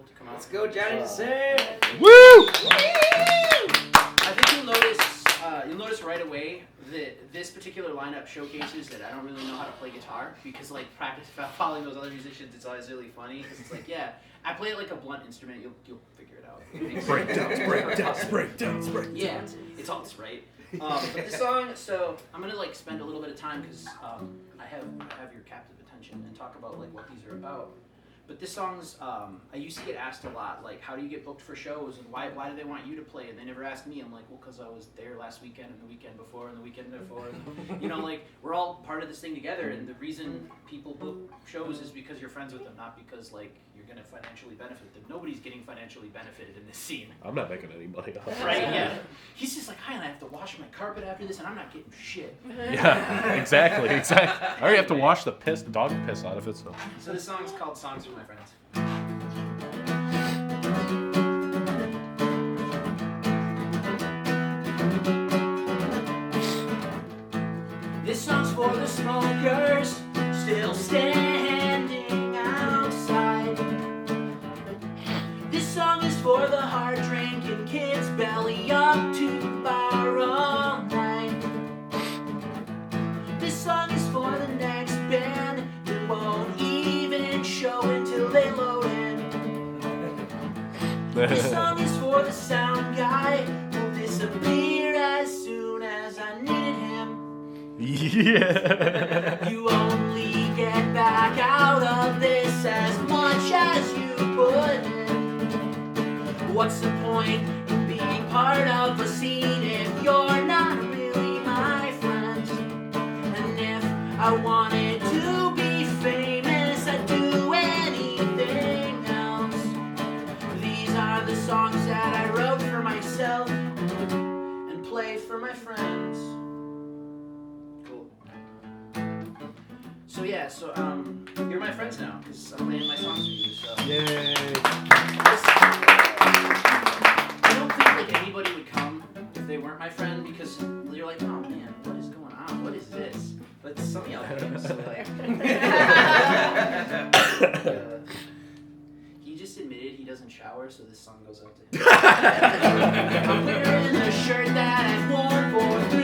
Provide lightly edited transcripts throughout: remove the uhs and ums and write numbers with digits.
people to come out. Let's go, Johnny Dissent! Woo! I think you'll notice right away that this particular lineup showcases that I don't really know how to play guitar because like practice following those other musicians, it's always really funny because it's like, yeah, I play it like a blunt instrument. You'll figure it out. Breakdowns. Yeah, it's all this, right? But this song, so I'm gonna like spend a little bit of time because I have your captive attention and talk about like what these are about. But this song's, I used to get asked a lot, like, how do you get booked for shows, and why do they want you to play? And they never asked me. I'm like, well, because I was there last weekend, and the weekend before, and the weekend before. And, you know, like, we're all part of this thing together, and the reason people book shows is because you're friends with them, not because, like, you're going to financially benefit them. Nobody's getting financially benefited in this scene. I'm not making any money off it. Right, yeah. He's just like, hi, and I have to wash my carpet after this, and I'm not getting shit. Yeah, exactly. I already have to wash the dog piss out of it, so. So this song's called Songs for My Friends. This song's for the smokers still standing outside. This song is for the hard drinking kids belly up to the bar all night. This song is for the next band that won't even show until they load in. This song is for the sound guy who'll disappear as soon as I needed him. Yeah. You only get back out of this as much as you put in. What's the point in being part of a scene if you're not really my friend? And if I wanted to be famous, I'd do anything else. These are the songs that I wrote for myself and play for my friends. Cool. So yeah, you're my friends now because I'm playing my songs for you. So. Yay. I don't think like anybody would come if they weren't my friend because you're like, oh man, what is going on? What is this? But some of y'all came, so like. He just admitted he doesn't shower, so this song goes out to him. I'm wearing a shirt that I've worn for 3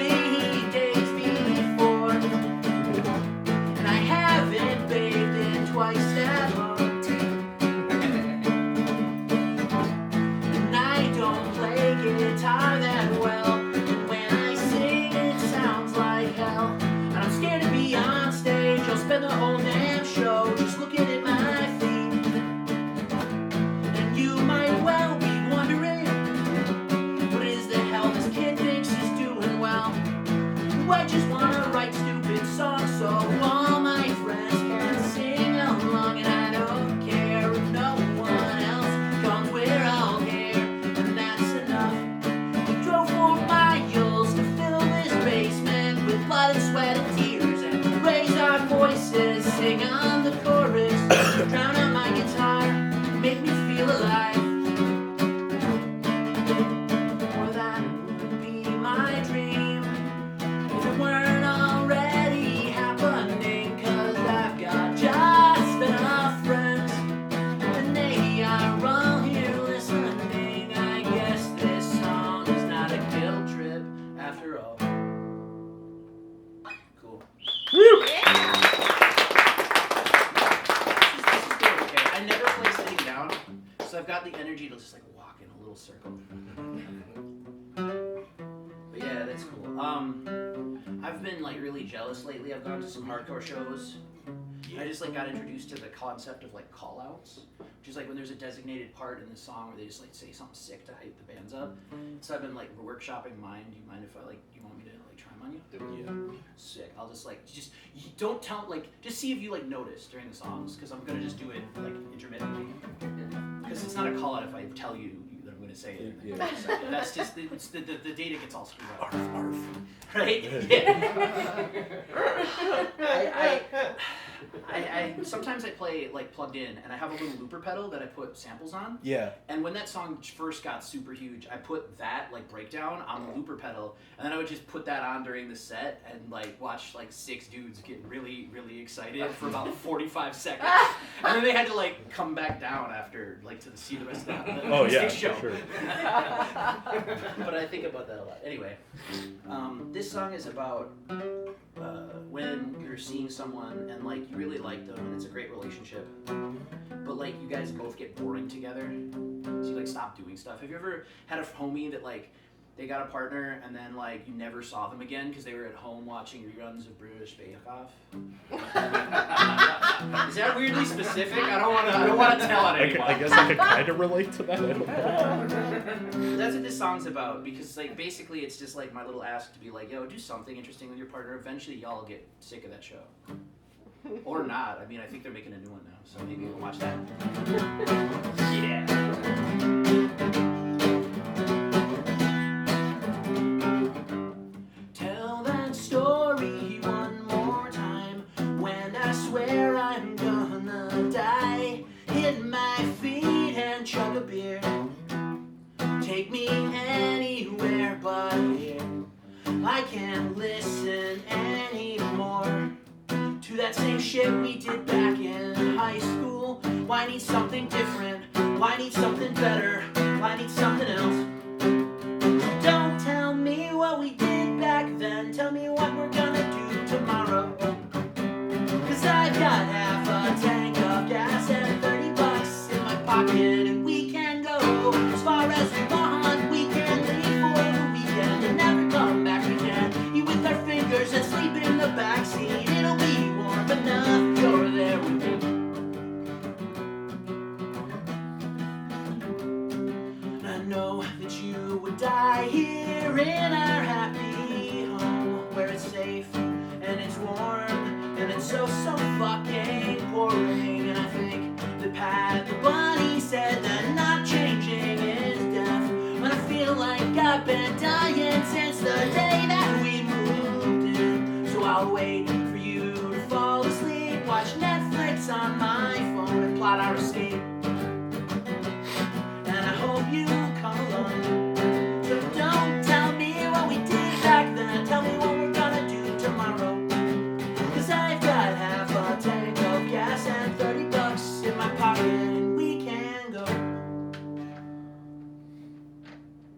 days before, and I haven't bathed in twice that month. And I don't play guitar that well, and when I sing it sounds like hell. And I'm scared to be on stage, I'll spend the whole damn show just looking at my feet. And you might well be wondering, what is the hell this kid thinks he's doing well? I just wanna write stupid songs so all my friends can sing along, and I don't care if no one else comes, we're all here, and that's enough. We drove 4 miles to fill this basement with blood and sweat and tears, and raise our voices, sing on the chorus, drown out my guitar, make me feel alive. Or that would be my dream if it weren't already happening, 'cause I've got just enough friends, and they are all here listening. I guess this song is not a guilt trip after all. Cool. Woo! This is good, okay? I never play sitting down, so I've got the energy to just like walk in a little circle. But yeah, that's cool. I've been like really jealous lately. I've gone to some hardcore shows. I just like got introduced to the concept of like call-outs, which is like when there's a designated part in the song where they just like say something sick to hype the bands up. So I've been like workshopping mine. Do you mind if I like? Do you want me to like try 'em on you? Yeah. Sick. I'll just like don't tell like just see if you like notice during the songs because I'm gonna just do it like intermittently because it's not a call out if I tell you that I'm gonna say it. Yeah. So that's just the data gets all screwed up. Arf, arf. Right? Yeah. I sometimes I play like plugged in, and I have a little looper pedal that I put samples on. Yeah. And when that song first got super huge, I put that like breakdown on the looper pedal, and then I would just put that on during the set and like watch like 6 dudes get really, really excited for about 45 seconds, and then they had to like come back down after like to see the rest of the show. For sure. But I think about that a lot. Anyway, this song is about when you're seeing someone and like you really like them and it's a great relationship, but like you guys both get boring together, so you like stop doing stuff. Have you ever had a homie that like they got a partner and then like you never saw them again because they were at home watching reruns of British Bake Off? Is that weirdly specific? I don't want to tell on anyone. I guess I could kind of relate to that. I don't know. That's what this song's about, because like basically it's just like my little ask to be like, yo, do something interesting with your partner. Eventually y'all get sick of that show. Or not. I mean, I think they're making a new one now, so maybe we'll watch that. Yeah. Tell that story one more time when I swear I'm gonna die. Hit my feet and chug a beer. Take me anywhere but here. I can't listen anymore to that same shit we did back in high school. Why need something different? Why need something better? Why need something else? Don't tell me what we did back then. Tell me what we're gonna do tomorrow. Cause I've got half a tank of gas and $30 in my pocket, and we can go as far as we want. We can leave for the weekend and never come back. We can eat with our fingers and sleep in the backseat. It'll be warm enough. You're there with me. I know that you would die here in our happy home, where it's safe and it's warm and it's so fucking boring. And I think the Pat the Bunny said that not changing is death. When I feel like I've been dying since the day that we moved in. So I'll wait for you to fall asleep, watch Netflix on my phone and plot our escape. And I hope you come along. So don't tell me what we did back then. Tell me what we're gonna do tomorrow. Cause I've got half a tank of gas and $30 in my pocket, and we can go.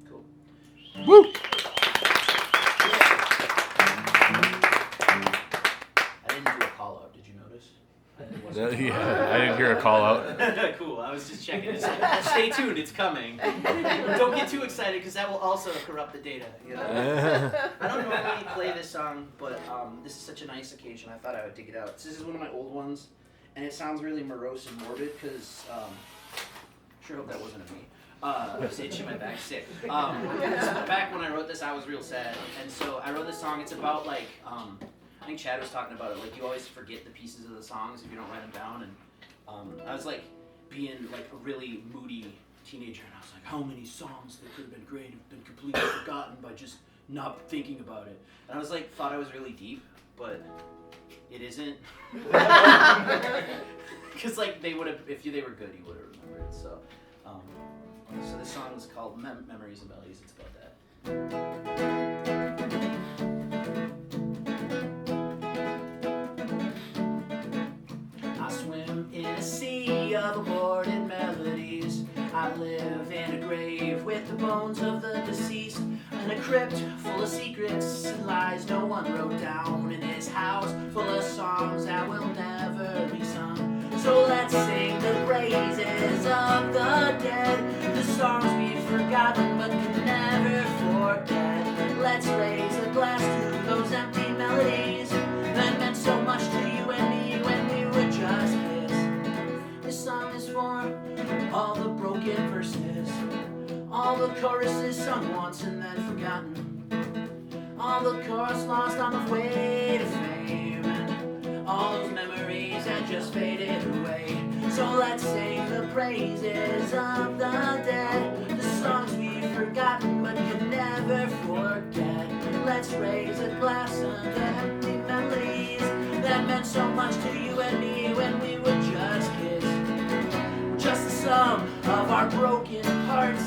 Cool. Woo! I didn't do a call out. Did you notice? Yeah, I didn't hear a call out. Cool. I was just checking. Stay tuned. It's coming. Don't get too excited because that will also corrupt the data. You know? I don't normally play this song, but this is such a nice occasion. I thought I would dig it out. This is one of my old ones, and it sounds really morose and morbid because. Sure hope that wasn't me. I was itching my back sick. Back when I wrote this, I was real sad, and so I wrote this song. It's about like. I think Chad was talking about it, like you always forget the pieces of the songs if you don't write them down, and I was like being like a really moody teenager, and I was like, how many songs that could have been great have been completely forgotten by just not thinking about it, and I was like, thought I was really deep, but it isn't, because like they would have, if they were good, you would have remembered, so this song is called Memories and Melodies. It's about that. In a sea of aborted melodies, I live in a grave with the bones of the deceased, in a crypt full of secrets and lies no one wrote down, in his house full of songs that will never be sung. So let's sing the praises of the dead, the songs we've forgotten but can never forget. Let's raise a glass to those empty melodies that meant so much to you and me when we were just kids. This song is for all the broken verses, all the choruses sung once and then forgotten, all the chorus lost on the way to fame, and all those memories that just faded away. So let's sing the praises of the dead, the songs we've forgotten but can never forget. Let's raise a glass of empty memories that meant so much to you and me when we were just kids. We're just the sum of our broken parts.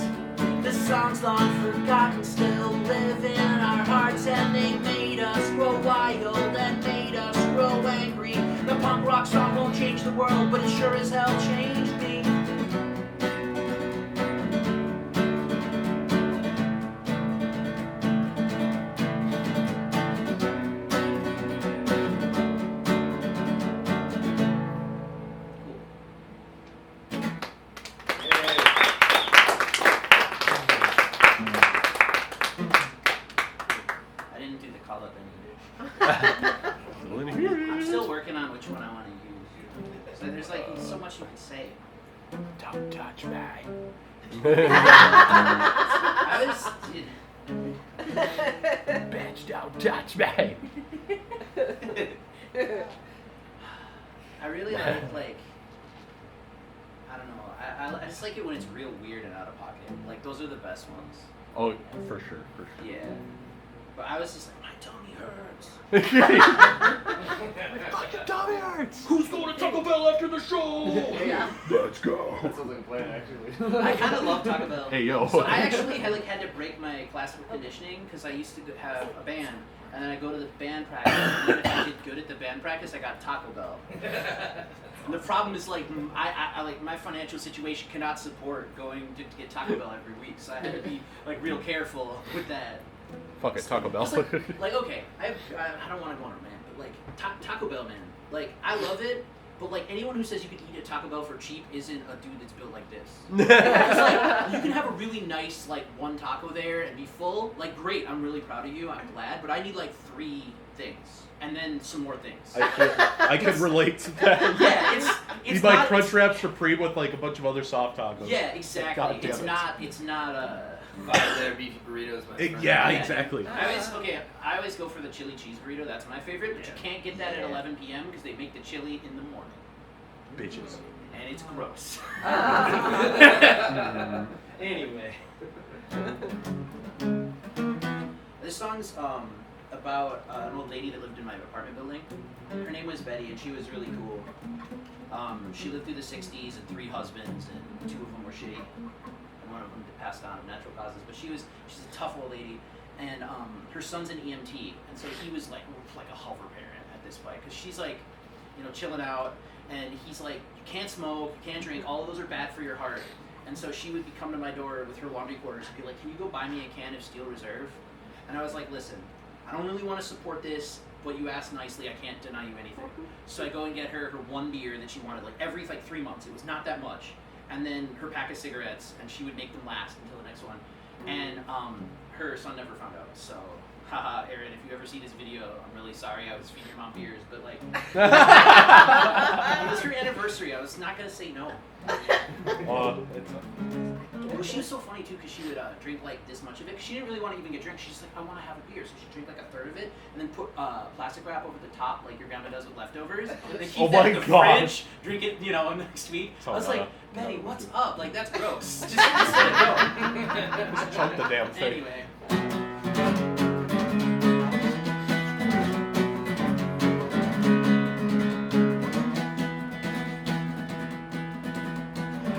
The songs long forgotten still live in our hearts, and they made us grow wild and made us grow angry. The punk rock song won't change the world, but it sure as hell changed me. I'm still working on which one I want to use. So there's like so much you can say. Don't touch me. I was. Bitch, don't touch me. I really like I don't know. I just like it when it's real weird and out of pocket. Like those are the best ones. Oh, for sure. Yeah. But I was just like, my tummy hurts. My fucking tummy hurts. Who's going to Taco Bell after the show? Yeah. Let's go. That sounds like a plan, actually. I kind of love Taco Bell. Hey, yo. So I actually had to break my classical conditioning because I used to have a band, and then I go to the band practice, and then if I did good at the band practice, I got Taco Bell. And the problem is like I like my financial situation cannot support going to get Taco Bell every week, so I had to be like real careful with that. Fuck it, Taco Bell. Like okay, I don't want to go on a rant, but like Taco Bell, man, like I love it, but like anyone who says you could eat at Taco Bell for cheap isn't a dude that's built like this. It's like you can have a really nice like one taco there and be full. Like great, I'm really proud of you. I'm glad, but I need like 3 things and then some more things. I can relate to that. Yeah, it's you buy not, Crunchwrap Supreme with like a bunch of other soft tacos. Yeah, exactly. God damn It's not Their beefy burritos, my friend. Yeah, exactly. I always go for the chili cheese burrito. That's my favorite, but you can't get that at 11 p.m. because they make the chili in the morning. Bitches. And it's gross. Anyway. This song's about an old lady that lived in my apartment building. Her name was Betty, and she was really cool. She lived through the 60s and 3 husbands, and 2 of them were shitty. And one of them passed on of natural causes. But she's a tough old lady, and her son's an EMT, and so he was like a hover parent at this point, because she's like, chilling out, and he's like, you can't smoke, you can't drink, all of those are bad for your heart. And so she would come to my door with her laundry quarters and be like, can you go buy me a can of Steel Reserve? And I was like, listen, I don't really want to support this, but you asked nicely, I can't deny you anything. So I go and get her 1 beer that she wanted, like every 3 months. It was not that much. And then her pack of cigarettes, and she would make them last until the next one. And her son never found out. So, haha, Aaron, if you ever see this video, I'm really sorry. I was feeding your mom beers, but like, it was her anniversary. I was not gonna say no. Well, she was so funny too, because she would drink like this much of it. Because she didn't really want to even get drunk. She's like, I want to have a beer, so she'd drink like a third of it, and then put plastic wrap over the top, like your grandma does with leftovers. And then keep that in the fridge, drink it, next week. I was like, Betty, what's up? Like that's gross. Just let it go. Just chunk the damn thing. Anyway.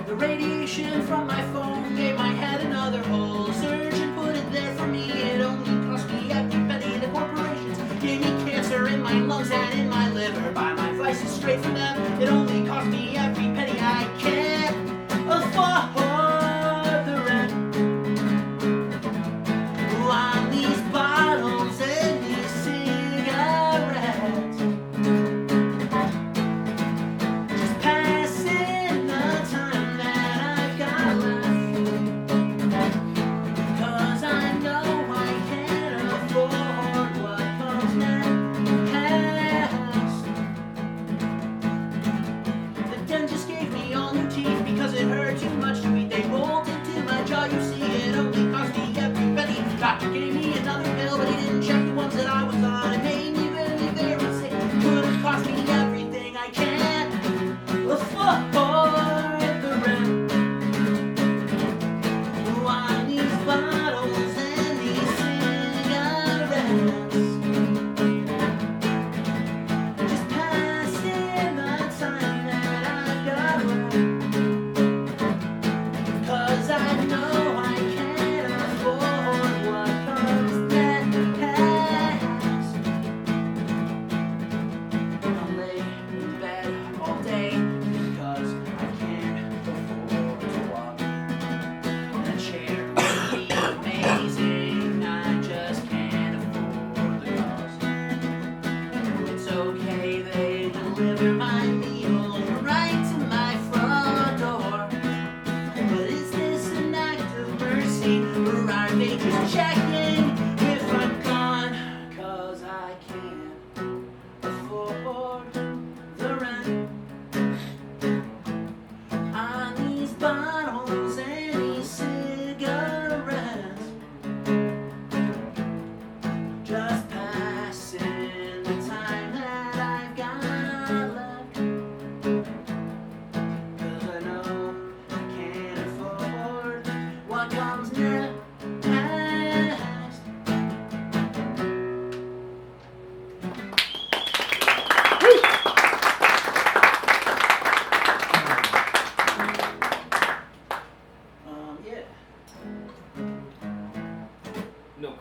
The radiation from my phone gave my head another whole surge and put it there for me. It only cost me every penny. The corporations gave me cancer in my lungs and in my liver. Buy my vices straight from them. It only cost me every penny. I can't afford the rent on these bottles and these cigarettes. Just passing the time that I've got left, 'cause I know I can't afford what comes next. The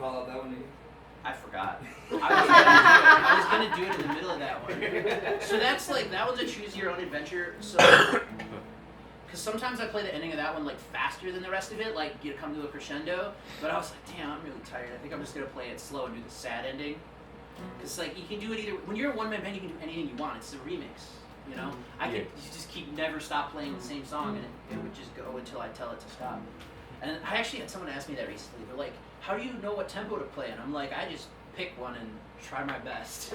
call out that one? I forgot. I was gonna do it in the middle of that one. So that's like, that was a choose your own adventure. So, because sometimes I play the ending of that one like faster than the rest of it, like you come to a crescendo. But I was like, damn, I'm really tired. I think I'm just gonna play it slow and do the sad ending. Because like you can do it either. When you're a one-man band, you can do anything you want. It's a remix. You know, you just never stop playing the same song, and it would just go until I tell it to stop. And I actually had someone ask me that recently. They're like, how do you know what tempo to play? And I'm like, I just pick one and try my best.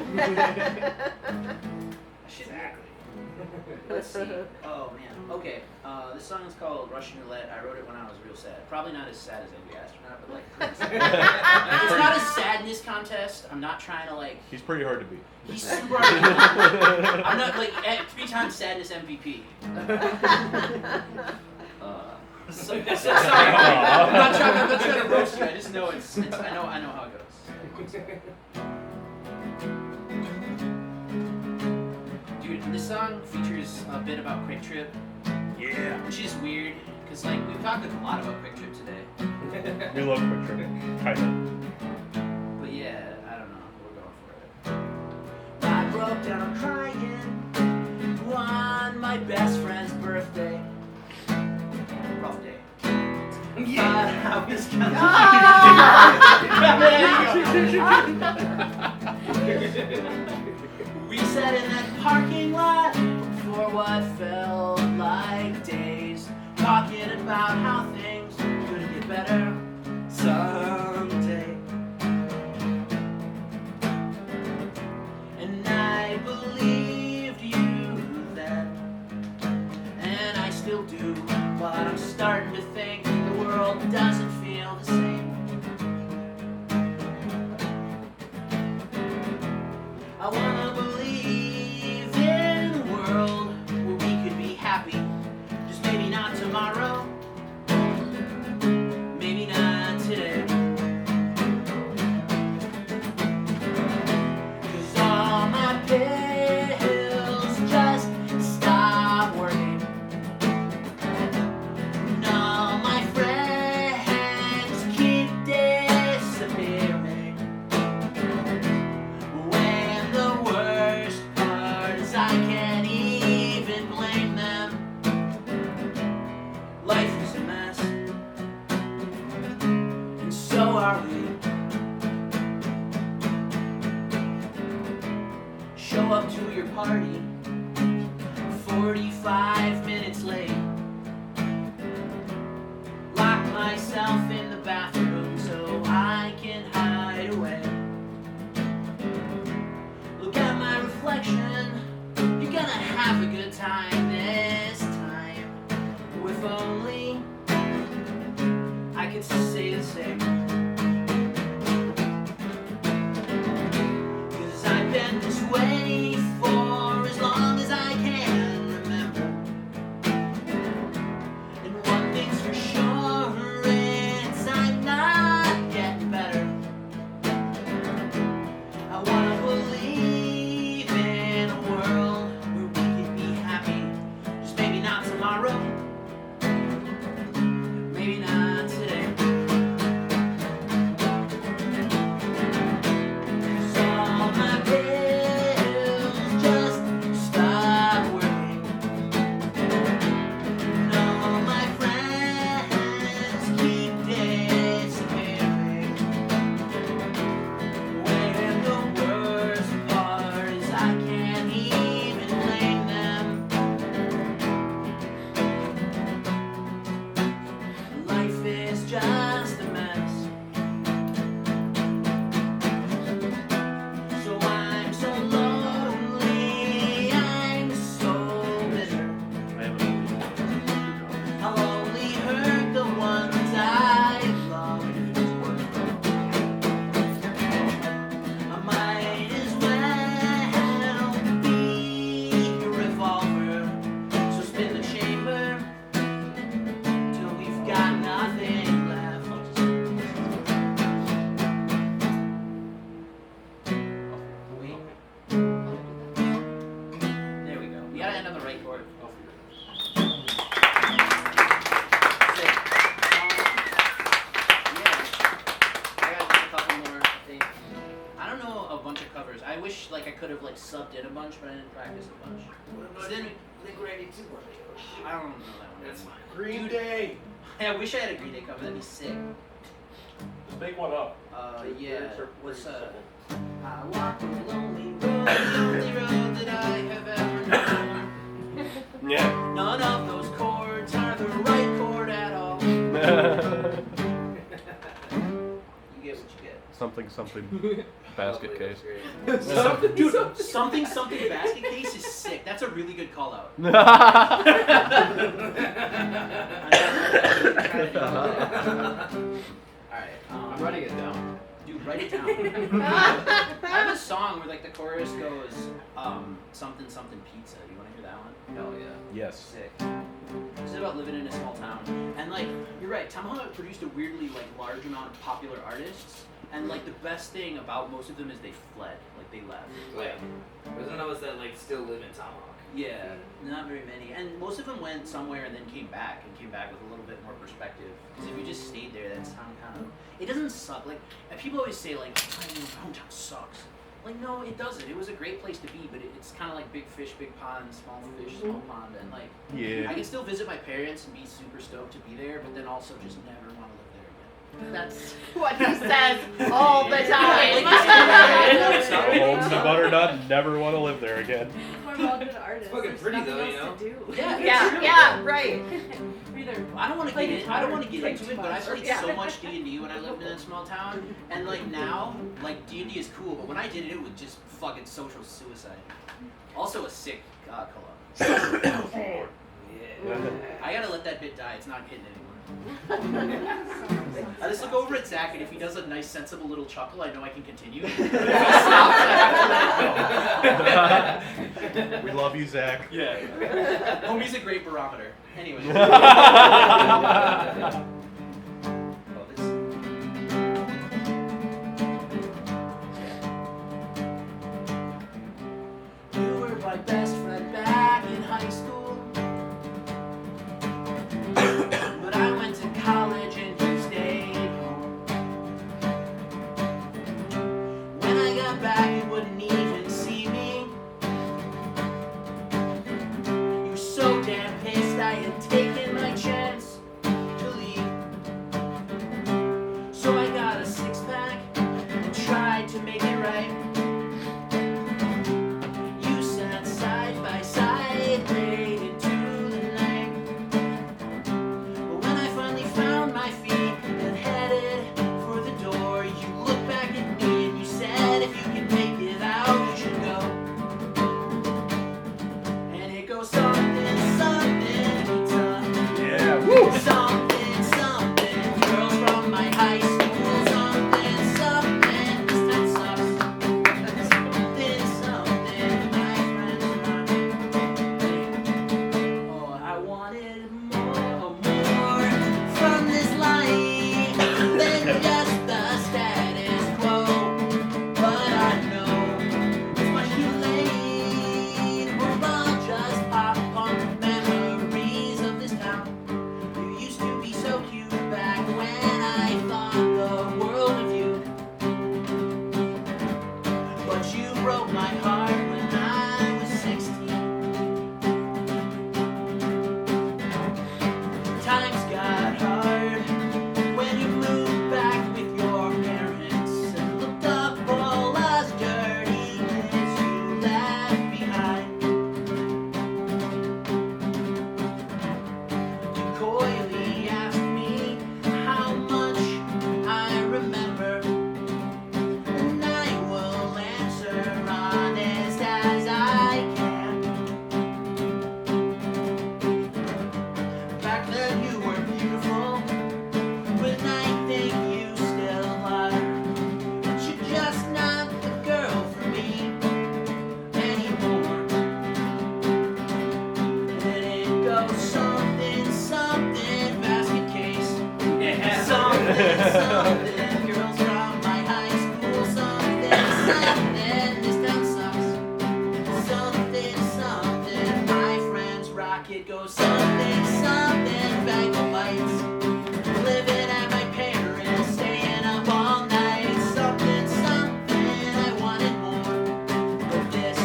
Exactly. Let's see. Oh man. Okay. This song is called Russian Roulette. I wrote it when I was real sad. Probably not as sad as Angry Astronaut, but like pretty sad. It's not a sadness contest. I'm not trying to like. He's pretty hard to beat. He's super hard. I'm not like 3-time sadness MVP. Sorry. I'm not trying to roast you. I just know it's I know how it goes. Dude, this song features a bit about Quick Trip. Yeah. Which is weird, because like we've talked a lot about Quick Trip today. We love Quick Trip. Kinda. But yeah, I don't know. We're going for it. I broke down crying on my best friend's birthday. Rough day. Yeah. I was We sat in that parking lot for what felt like days, talking about how things could get better someday. And I believed you then, and I still do, but I'm starting to think the world doesn't feel the same. I wanna believe in a world where we could be happy, just maybe not tomorrow, maybe not today. 'Cause all my pills just stop working, and all my friends keep disappearing. When the worst part is I can't even blame them. Life is a mess, and so are we. Show up to your party 45 minutes late. Lock myself in the bathroom so I can hide away. Look at my reflection. You're gonna have a good time this time. If only I could say the same. 'Cause I've been this way for as long as I can remember. And one thing's for sure, it's I'm not getting better. I wanna believe in a world where we can be happy, just maybe not tomorrow, maybe not today. 'Cause all my bills just stop working, and all my friends keep disappearing. When the worst part is I can't even blame them. Life is subbed in a bunch, but I didn't practice a bunch. What Then about Blink-182 one? I don't know that one. That's fine. Green Day. Hey, I wish I had a Green Day cover. That'd be sick. Just make one up. Yeah. Lyrics are What's pretty simple. I walk a lonely road, the only road that I have ever known. Yeah. None of those chords are the right chord at all. You get what you get. something. Basket Lovely, case. that's great. Dude, something basket case is sick. That's a really good call out. Alright, I'm writing it down. dude, write it down. I have a song where like the chorus goes, something pizza. You wanna hear that one? Hell yeah. Yes. Sick. This is about living in a small town. And like, you're right, Tomahawk produced a weirdly like large amount of popular artists. And like the best thing about most of them is they fled. Like they left. Wait, there's none of us that like still live in Tomahawk. Yeah, not very many. And most of them went somewhere and then came back with a little bit more perspective. Because if you just stayed there, that town kind of, it doesn't suck. Like, and people always say like, my hometown sucks. Like, no, it doesn't. It was a great place to be, but it's kind of like big fish, big pond, small fish, small pond. And like, Yeah. I can still visit my parents and be super stoked to be there, but then also just never want to live there again. That's what he says all the time. Holmes and Butternut never want to live there again. We're all good artists. It's fucking There's pretty nothing though, else you know? to do. Yeah, Yeah, right. Either I don't want to play get in, I guitar don't or want to get play into too it, but I much. played Yeah. so much D&D when I lived in a small town, and like now, like D&D is cool, but when I did it, it was just fucking social suicide. Also a sick cologne. Yeah. I gotta let that bit die. It's not hitting anymore. I just look over at Zach, and if he does a nice, sensible little chuckle, I know I can continue. But if he stops, I have to let go. We love you, Zach. Yeah. Homie's a great barometer. Anyway. Oh, this. You were my best friend back in high school. But I went to college and you stayed home. When I got back, you wouldn't even see me. You were so damn pissed I had taken my chance to leave. So I got a six-pack and tried to make it right. You sat side by side late into the night. But when I finally found my feet and headed for the door, you looked back at me and you said, if you can make it out, you should go. And it goes something, pizza. Yeah. Woo. Something, girls from my high school. Something, this time sucks. Something, my friends and I. Oh, I wanted more from this life than just the status quo. But I know it's much too late. We're all just pop-punk memories of this town. You used to be so cute back when I thought the world of you. But you broke my heart when I was 16. Times got hard when you moved back with your parents and looked up all us dirty kids you left behind. You coyly asked me how much I remember, and I will answer honest as I can. Back then you were beautiful, when I think you still are, but you're just not the girl for me anymore. And then it goes something, basket case. Yeah. Something, girls from my high school. Something, this town sucks. Something, my friend's rocket goes. Something, bag of lights. Living at my parents', staying up all night. Something, I wanted more of this.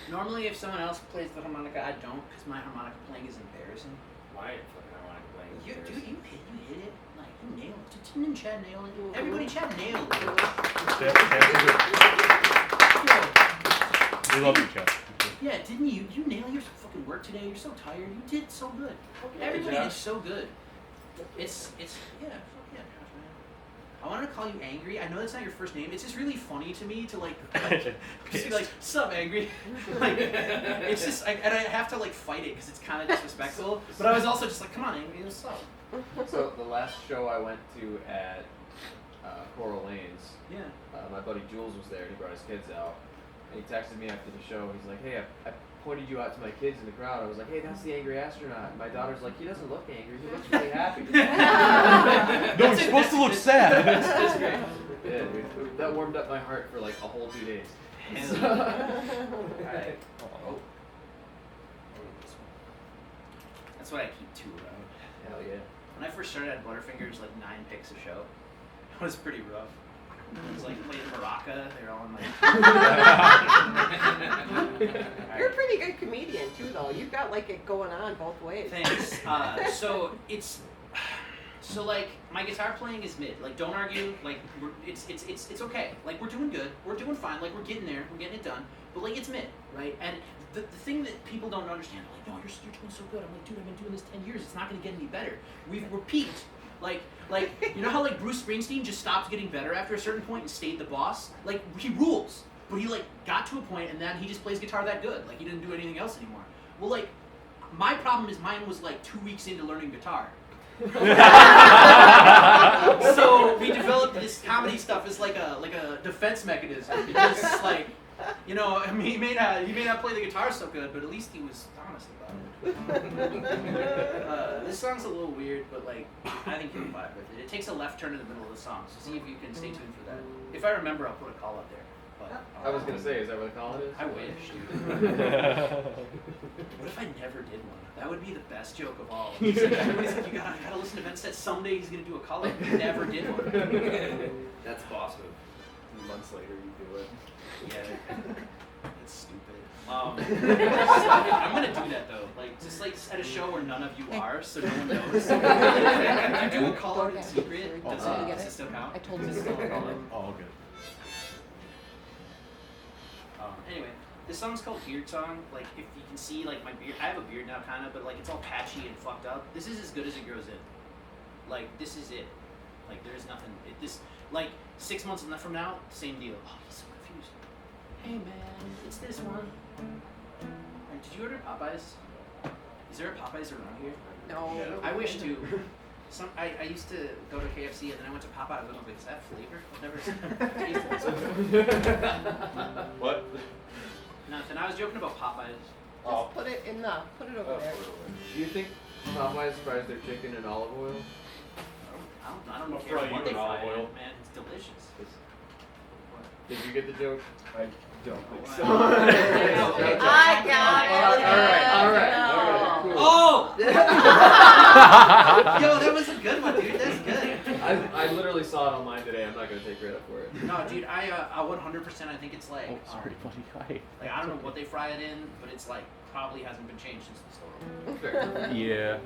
Normally, if someone else plays the harmonica, I don't, because my harmonica playing is embarrassing. Why fucking harmonica playing? You, dude, you hit it. Like, you nailed it. Didn't Chad nail it? Everybody, Chad nailed it. We love you, Chad. Yeah, didn't you? You nail your fucking work today. You're so tired. You did so good. Everybody did so good. It's yeah, fuck yeah, Josh, man. I wanted to call you Angry. I know that's not your first name. It's just really funny to me to like just be like, sup, Angry. Like, it's just, and I have to like fight it because it's kind of disrespectful. But I was also just like, come on, Angry, what's up? So the last show I went to at Coral Lanes, Yeah. my buddy Jules was there. He brought his kids out, and he texted me after the show. He's like, "Hey, I pointed you out to my kids in the crowd." I was like, "Hey, that's the angry astronaut." My daughter's like, "He doesn't look angry. He looks really happy." No, he's supposed to look sad. That's great. Yeah, dude, that warmed up my heart for like a whole 2 days. Alright. Oh. That's why I keep 2 around. Hell yeah. When I first started at Butterfinger, it was like 9 picks a show. It was pretty rough. It was like playing Maraca. They were all in like. You're a pretty good comedian too, though. You've got like it going on both ways. Thanks. So like my guitar playing is mid. Like don't argue. Like it's okay. Like we're doing good. We're doing fine. Like we're getting there. We're getting it done. But like it's mid, right? And the thing that people don't understand, like, no, you're doing so good. I'm like, dude, I've been doing this 10 years. It's not gonna get any better. We're peaked. Like you know how like Bruce Springsteen just stopped getting better after a certain point and stayed the boss? Like he rules. But he like got to a point and then he just plays guitar that good. Like he didn't do anything else anymore. Well, like my problem is mine was like 2 weeks into learning guitar. So we developed this comedy stuff as like a defense mechanism because like, you know, I mean he may not play the guitar so good, but at least he was honest about it. This song's a little weird, but like I think you'll vibe with it. It takes a left turn in the middle of the song, so see if you can stay tuned for that. If I remember, I'll put a call up there. But, I was gonna say, is that what the call is? I wish, dude. What if I never did one? That would be the best joke of all. He's like, everybody's like, you gotta listen to Ben said someday he's gonna do a color. Never did one. That's boss move. Months later, you do it. Yeah. It's stupid. I'm gonna do that though. Like just like at a show where none of you are, so no one knows. You do a call out in secret. Does it still count? I told Does you. it still call out? Oh, good. Anyway, this song's called Beard Song. Like, if you can see, like, my beard, I have a beard now, kind of, but, like, it's all patchy and fucked up. This is as good as it grows in. Like, this is it. Like, there's nothing, like, 6 months from now, same deal. Oh, he's so confused. Hey, man, it's this one. Right, did you order Popeyes? Is there a Popeyes around here? No. I wish to. I used to go to KFC and then I went to Popeyes and I was like, is that flavor? I've never tasted it. What? Nothing. I was joking about Popeyes. Just put it over there. Do you think Popeyes fries their chicken in olive oil? I don't I'll care fry what you they in fry olive it, oil. man. It's delicious. Did you get the joke? I don't think so. I got it. All right. No. Cool. Oh! Yo, that was a good one, dude. That's good. I literally saw it online today. I'm not gonna take credit for it. No, dude, I 100% I think it's like, Oh, it's pretty funny. Hi. like I don't know what they fry it in, but it's like probably hasn't been changed since the store. Fair. Yeah.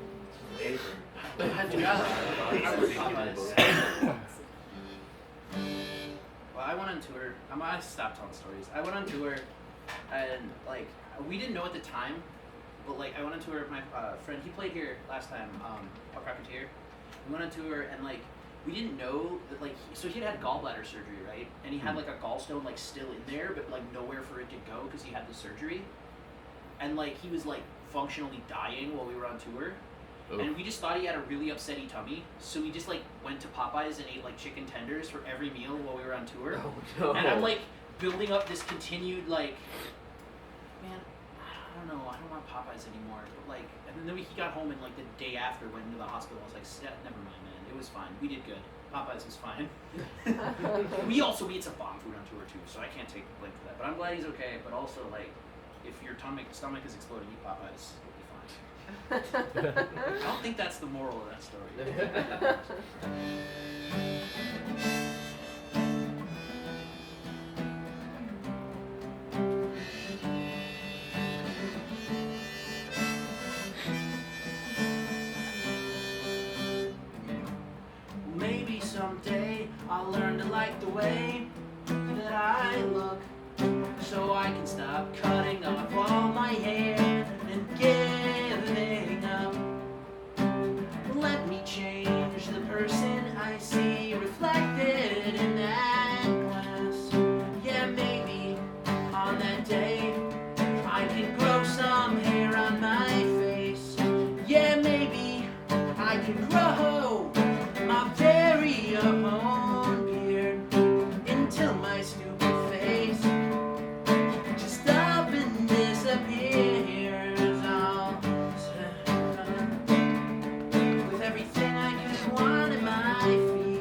Dude, I love Popeyes. Well, I went on tour. I stopped telling stories. I went on tour, and like we didn't know at the time, but like I went on tour with my friend. He played here last time, Puck Rocketeer. We went on tour, and like we didn't know that like so he had gallbladder surgery, right? And he had like a gallstone like still in there, but like nowhere for it to go because he had the surgery. And like he was like functionally dying while we were on tour. And we just thought he had a really upsetty tummy, so we just like went to Popeyes and ate like chicken tenders for every meal while we were on tour. Oh, no. And I'm like building up this continued like, man, I don't know, I don't want Popeyes anymore. But like, and then he got home and like the day after went into the hospital. I was like, never mind, man, it was fine. We did good. Popeyes was fine. we ate some bomb food on tour too, so I can't take the blame for that. But I'm glad he's okay. But also like, if your stomach is exploding, eat Popeyes. I don't think that's the moral of that story. like the way that I look, so I can stop cutting off all my hair and giving up. Let me change the person I see reflected in that glass. Yeah, maybe on that day I can grow some hair on my face. Yeah, maybe I can grow my very own beard until my stupid face just up and disappears all with everything I could want at my feet.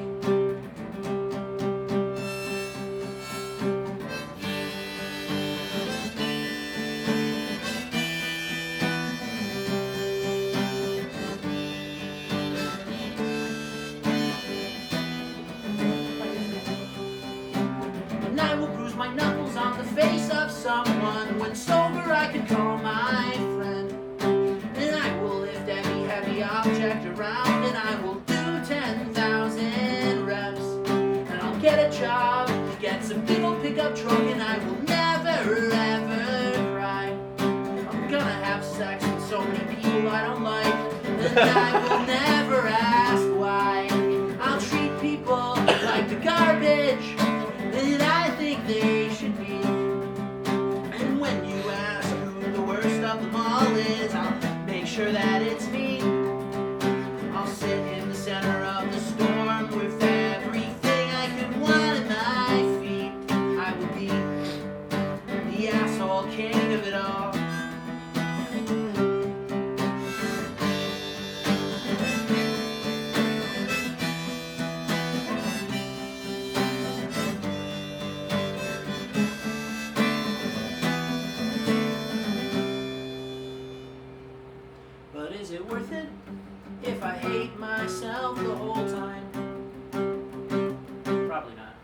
And I will bruise my knuckles on the face of someone when sober I could call my friend. And I will lift every heavy object around, and I will do 10,000 reps. And I'll get a job, get some big old pickup truck, and I will never ever cry. I'm gonna have sex with so many people I don't like, and I will never ask why. I'll treat people like the garbage that I think they should be. And when you ask who the worst of them all is, I'll make sure that it's me. I'll sit in the center of the storm with everything I could want at my feet. I will be the asshole king of it all. But is it worth it if I hate myself the whole time? Probably not.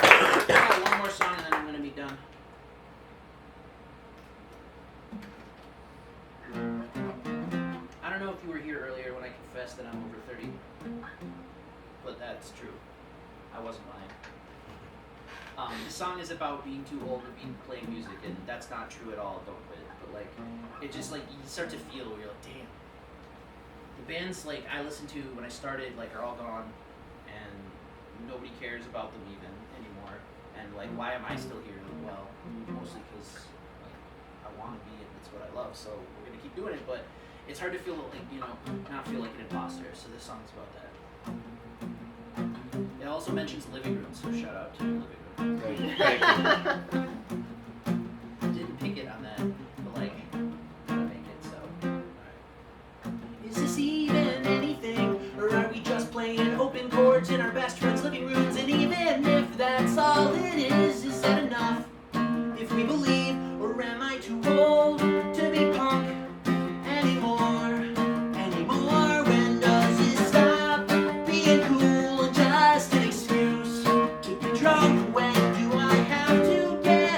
I got one more song and then I'm gonna be done. I don't know if you were here earlier when I confessed that I'm over 30, but that's true. I wasn't lying. The song is about being too old to be playing music, and that's not true at all. Don't quit. But like, it just like you start to feel where you're like, damn. The bands like I listened to when I started like are all gone, and nobody cares about them even anymore. And like, why am I still here? Well, mostly because like I want to be, and it's what I love. So we're gonna keep doing it. But it's hard to feel like not feel like an imposter. So this song's about that. It also mentions living room, so shout out to living room. Thank you. Didn't pick it on that, but like, gotta make it, so. Alright. Is this even anything, or are we just playing open chords in our best friends' living rooms? And even if that's all it is that enough? If we believe, or am I too old to be punk anymore? When does it stop being cool and just an excuse to be drunk? When do I have to get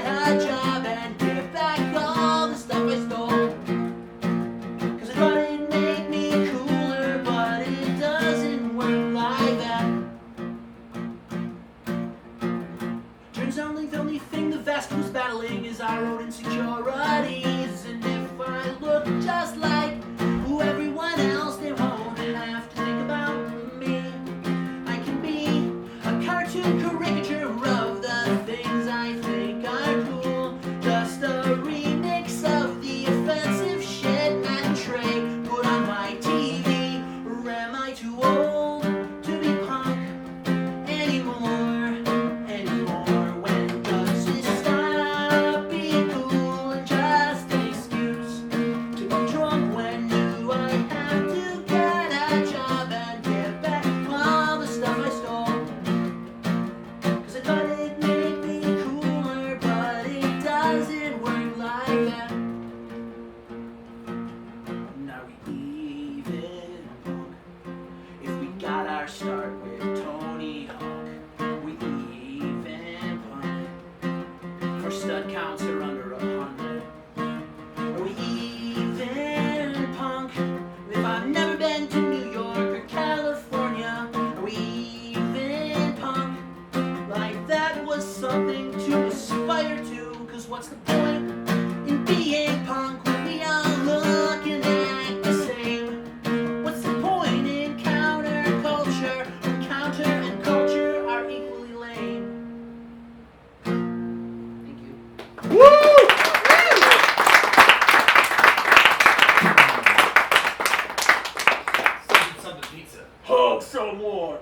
Pizza. Hug someone.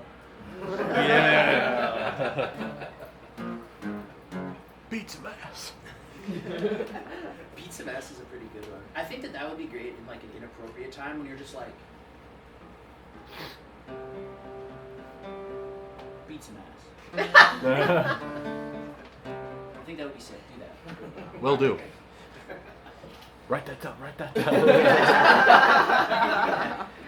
Yeah. Beat some ass. Beat some ass is a pretty good one. I think that would be great in like an inappropriate time when you're just like, beat some ass. I think that would be sick. Do that. Will do. Write that down. Write that down.